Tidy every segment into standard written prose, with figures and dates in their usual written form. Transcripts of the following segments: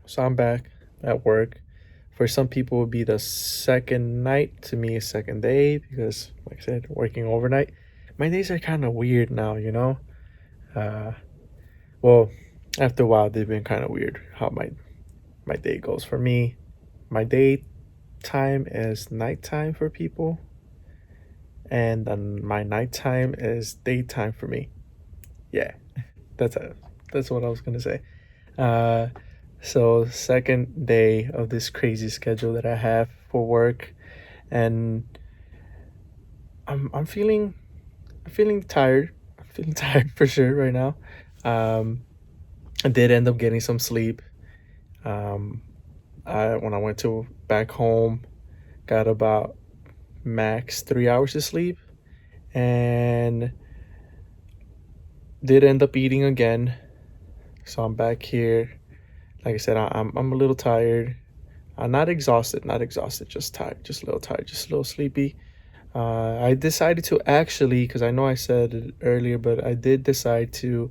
So I'm back at work. For some people, it would be the second night. To me, a second day because, like I said, working overnight. My days are kind of weird now, you know. Uh, well, after a while, they've been kind of weird how my day goes. For me, my day time is nighttime for people, and then my nighttime is daytime for me. Yeah, that's a, that's what I was gonna say. Uh, so second day of this crazy schedule that I have for work, and I'm feeling tired. I'm feeling tired for sure right now. Um, I did end up getting some sleep. Um, I when I went to back home, got about max 3 hours of sleep, and did end up eating again. So I'm back here. Like I said, I'm a little tired. Not exhausted, not exhausted, just tired, just a little tired, just a little sleepy. I decided to actually, because I know I said it earlier, but I did decide to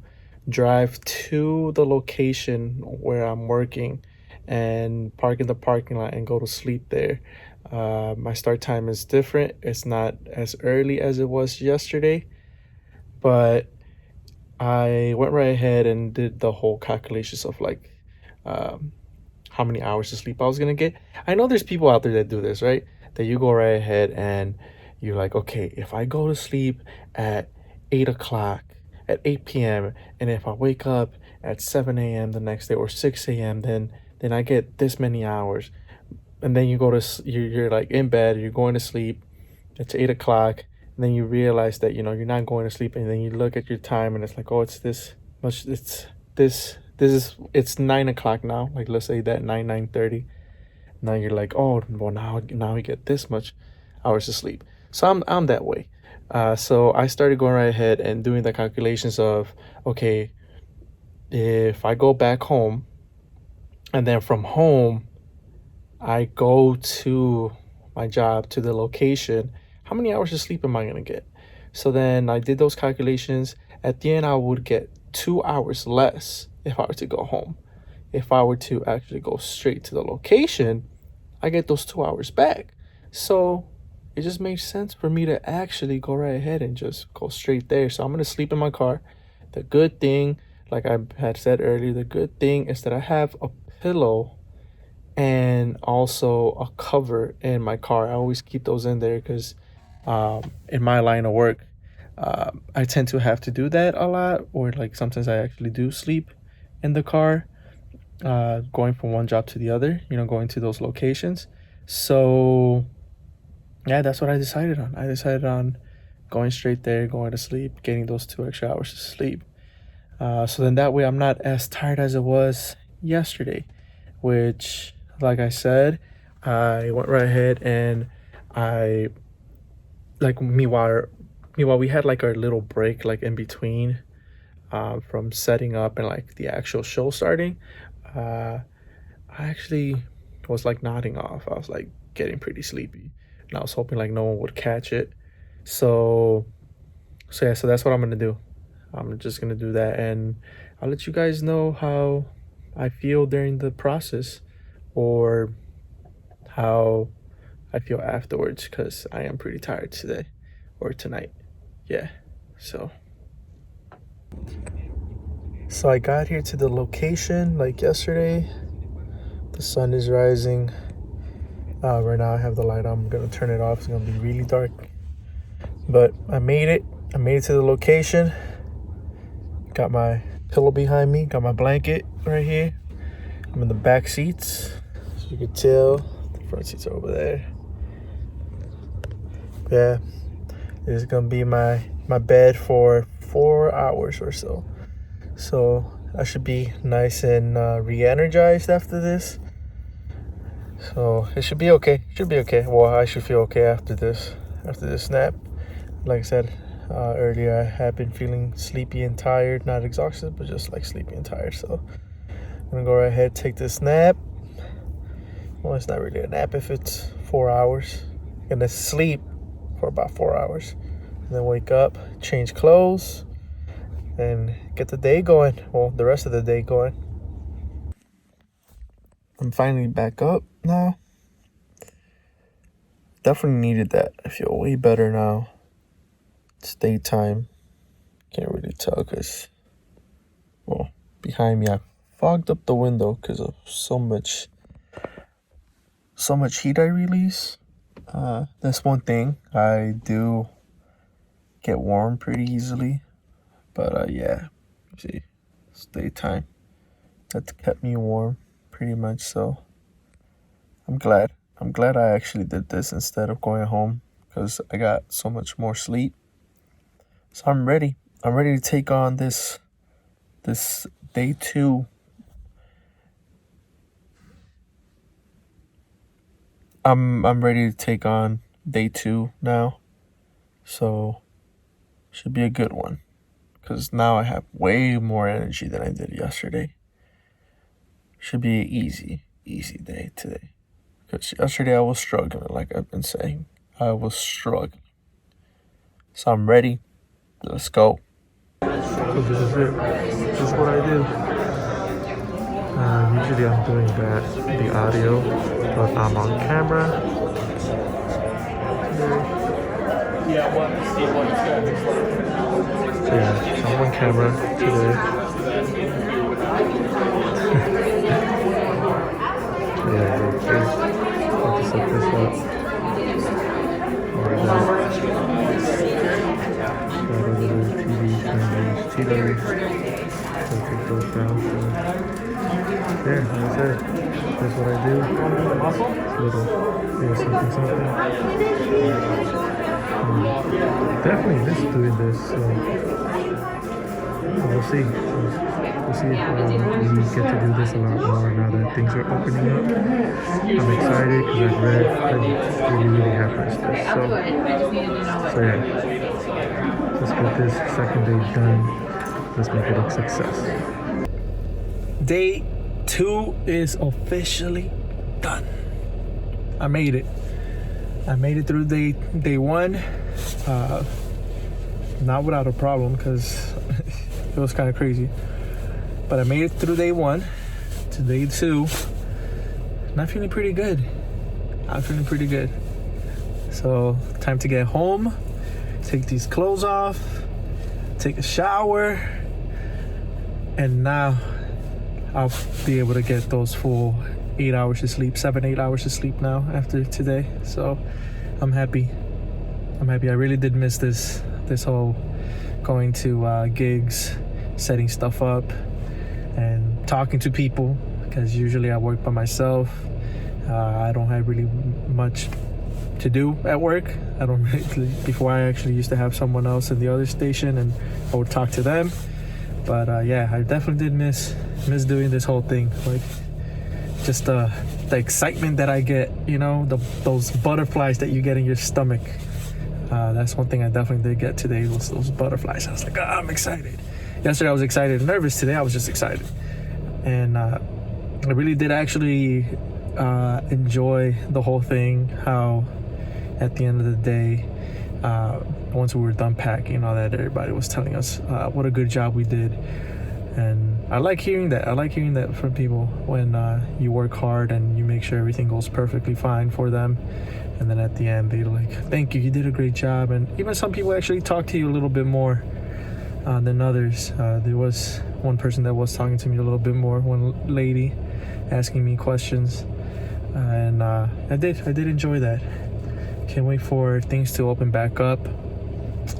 drive to the location where I'm working and park in the parking lot and go to sleep there. My start time is different. It's not as early as it was yesterday, but I went right ahead and did the whole calculations of like um, how many hours of sleep I was gonna get. I know there's people out there that do this, right? That you go right ahead and you're like, okay, if I go to sleep at 8 o'clock, at 8 p.m., and if I wake up at 7 a.m. the next day or 6 a.m., then I get this many hours. And then you go to you're like in bed, you're going to sleep. It's 8 o'clock, and then you realize that you're not going to sleep, and then you look at your time, and it's like, oh, it's this much. It's 9 o'clock now. Like let's say that 9:30. Now you're like, oh, well now we get this much hours of sleep. So I'm that way. So I started going right ahead and doing the calculations of, okay, if I go back home and then from home I go to my job, to the location, how many hours of sleep am I gonna get? So then I did those calculations. At the end, I would get 2 hours less if I were to go home. If I were to actually go straight to the location, I get those 2 hours back. So it just makes sense for me to actually go right ahead and just go straight there. So I'm gonna sleep in my car. The good thing, like I had said earlier, the good thing is that I have a pillow and also a cover in my car. I always keep those in there because in my line of work, I tend to have to do that a lot, or like sometimes I actually do sleep in the car, going from one job to the other, going to those locations. So, yeah, that's what I decided on. I decided on going straight there, going to sleep, getting those 2 extra hours of sleep. So then that way I'm not as tired as it was yesterday, which, like I said, I went right ahead and I, like, meanwhile we had like our little break, like in between, from setting up and like the actual show starting. Uh, I actually was like nodding off. I was like getting pretty sleepy, and I was hoping like no one would catch it. So, so yeah, so that's what I'm gonna do. I'm just gonna do that, and I'll let you guys know how I feel during the process, or how I feel afterwards, because I am pretty tired today or tonight. Yeah. So I got here to the location like yesterday. The sun is rising. Right now I have the light on. I'm gonna turn it off. It's gonna be really dark. But I made it. I made it to the location. Got my pillow behind me. Got my blanket right here. I'm in the back seats. As you can tell, the front seats are over there. Yeah. This is gonna be my bed for 4 hours or so. So I should be nice and re-energized after this. So it should be okay. It should be okay. Well, I should feel okay after this nap. Like I said earlier, I have been feeling sleepy and tired, not exhausted, but just like sleepy and tired. So I'm gonna go right ahead, take this nap. Well, it's not really a nap if it's 4 hours. I'm gonna sleep for about 4 hours, and then wake up, change clothes, and get the day going. Well, the rest of the day going. I'm finally back up now. Definitely needed that. I feel way better now. It's daytime. Can't really tell because, well, behind me I fogged up the window because of so much heat I release. That's one thing. I do get warm pretty easily. But yeah, see, it's daytime. That kept me warm pretty much, so I'm glad. I'm glad I actually did this instead of going home because I got so much more sleep. So I'm ready. I'm ready to take on this day 2. I'm ready to take on day 2 now. So should be a good one because now I have way more energy than I did yesterday. Should be an easy day today. Because yesterday I was struggling, like I've been saying. I was struggling. So I'm ready. Let's go. So this is it. This is what I do. Usually I'm doing the audio, but I'm on camera. So yeah, I'm on camera today. Yeah, okay. Have to set this up. TV. So take those down. So yeah, like I said, that's what I do. Little, something. Definitely miss doing this. So we'll see. We'll see if we get to do this a lot more now that things are opening up. I'm excited because I've read really have missed this. So yeah, let's get this second day done. Let's make it a success. Day 2 is officially done. I made it. I made it through day 1. Not without a problem because it was kind of crazy. But I made it through day 1 to day 2. And I'm feeling pretty good. So time to get home, take these clothes off, take a shower, and now I'll be able to get those full 8 hours of sleep, 7-8 hours of sleep now after today. So I'm happy. I really did miss this whole going to gigs, setting stuff up, and talking to people, because usually I work by myself. I don't have really much to do at work. I don't really, before I actually used to have someone else in the other station and I would talk to them. But yeah, I definitely did miss doing this whole thing. Like just the excitement that I get, you know, those butterflies that you get in your stomach. That's one thing I definitely did get today, was those butterflies. I was like, I'm excited. Yesterday I was excited and nervous. Today I was just excited. And I really did actually enjoy the whole thing. How at the end of the day, once we were done packing, all that, everybody was telling us what a good job we did. And I like hearing that. I like hearing that from people when you work hard and you make sure everything goes perfectly fine for them. And then at the end, they're like, thank you, you did a great job. And even some people actually talk to you a little bit more than others. There was one person that was talking to me a little bit more, one lady asking me questions. And I did enjoy that. Can't wait for things to open back up.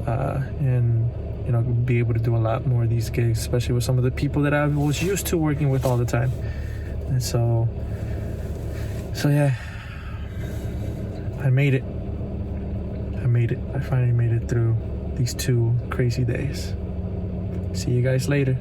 And you know, be able to do a lot more of these gigs, especially with some of the people that I was used to working with all the time. And so yeah, I made it. I finally made it through these 2 crazy days. See you guys later.